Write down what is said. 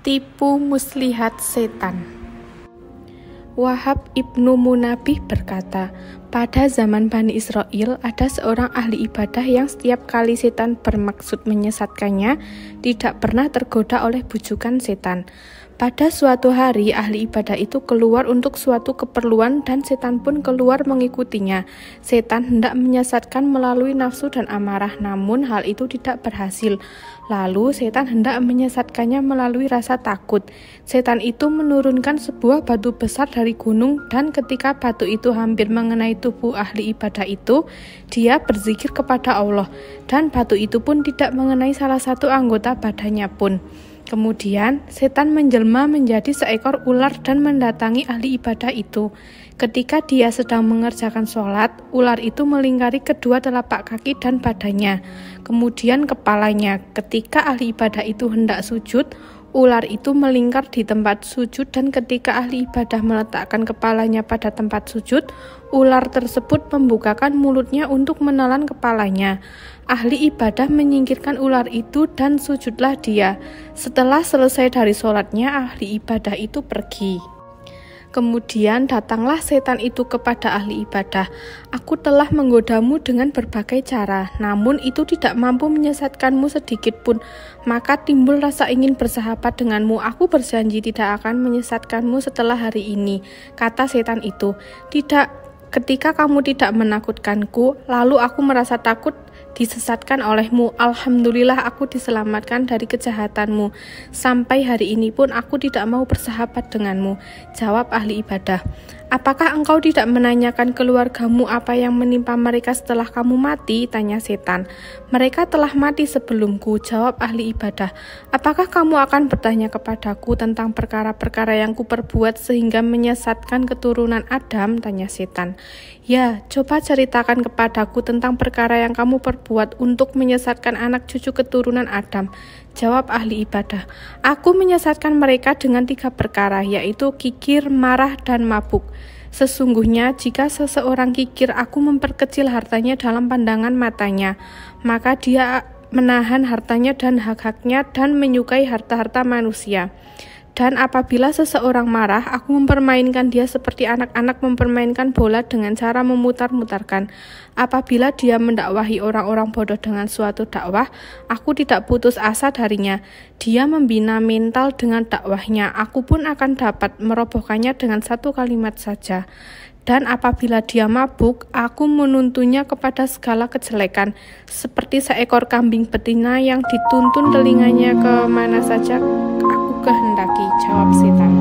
Tipu muslihat setan. Wahab ibnu Munabih berkata, pada zaman Bani Israel ada seorang ahli ibadah yang setiap kali setan bermaksud menyesatkannya, tidak pernah tergoda oleh bujukan setan. Pada suatu hari, ahli ibadah itu keluar untuk suatu keperluan dan setan pun keluar mengikutinya. Setan hendak menyesatkan melalui nafsu dan amarah, namun hal itu tidak berhasil. Lalu setan hendak menyesatkannya melalui rasa takut. Setan itu menurunkan sebuah batu besar dari gunung, dan ketika batu itu hampir mengenai tubuh ahli ibadah itu, dia berzikir kepada Allah, dan batu itu pun tidak mengenai salah satu anggota badannya pun. Kemudian setan menjelma menjadi seekor ular dan mendatangi ahli ibadah itu. Ketika dia sedang mengerjakan sholat, ular itu melingkari kedua telapak kaki dan badannya, kemudian kepalanya. Ketika ahli ibadah itu hendak sujud, ular itu melingkar di tempat sujud, dan ketika ahli ibadah meletakkan kepalanya pada tempat sujud, ular tersebut membukakan mulutnya untuk menelan kepalanya. Ahli ibadah menyingkirkan ular itu dan sujudlah dia. Setelah selesai dari sholatnya, ahli ibadah itu pergi. Kemudian datanglah setan itu kepada ahli ibadah. Aku telah menggodamu dengan berbagai cara, namun itu tidak mampu menyesatkanmu sedikit pun. Maka timbul rasa ingin bersahabat denganmu. Aku berjanji tidak akan menyesatkanmu setelah hari ini. Kata setan itu, tidak, ketika kamu tidak menakutkanku, lalu aku merasa takut disesatkan olehmu. Alhamdulillah aku diselamatkan dari kejahatanmu. Sampai hari ini pun aku tidak mau bersahabat denganmu. Jawab ahli ibadah, apakah engkau tidak menanyakan keluargamu apa yang menimpa mereka setelah kamu mati? Tanya setan. Mereka telah mati sebelumku. Jawab ahli ibadah, apakah kamu akan bertanya kepadaku tentang perkara-perkara yang kuperbuat sehingga menyesatkan keturunan Adam? Tanya setan. Ya, coba ceritakan kepadaku tentang perkara yang kamu perbuat untuk menyesatkan anak cucu keturunan Adam. Jawab ahli ibadah, aku menyesatkan mereka dengan 3 perkara, yaitu kikir, marah, dan mabuk. Sesungguhnya jika seseorang kikir, aku memperkecil hartanya dalam pandangan matanya, maka dia menahan hartanya dan hak-haknya dan menyukai harta-harta manusia. Dan apabila seseorang marah, aku mempermainkan dia seperti anak-anak mempermainkan bola dengan cara memutar-mutarkan. Apabila dia mendakwahi orang-orang bodoh dengan suatu dakwah, aku tidak putus asa darinya. Dia membina mental dengan dakwahnya, aku pun akan dapat merobohkannya dengan 1 kalimat saja. Dan apabila dia mabuk, aku menuntunnya kepada segala kejelekan, seperti seekor kambing betina yang dituntun telinganya kemana saja aku kehendaki. Jawab setan.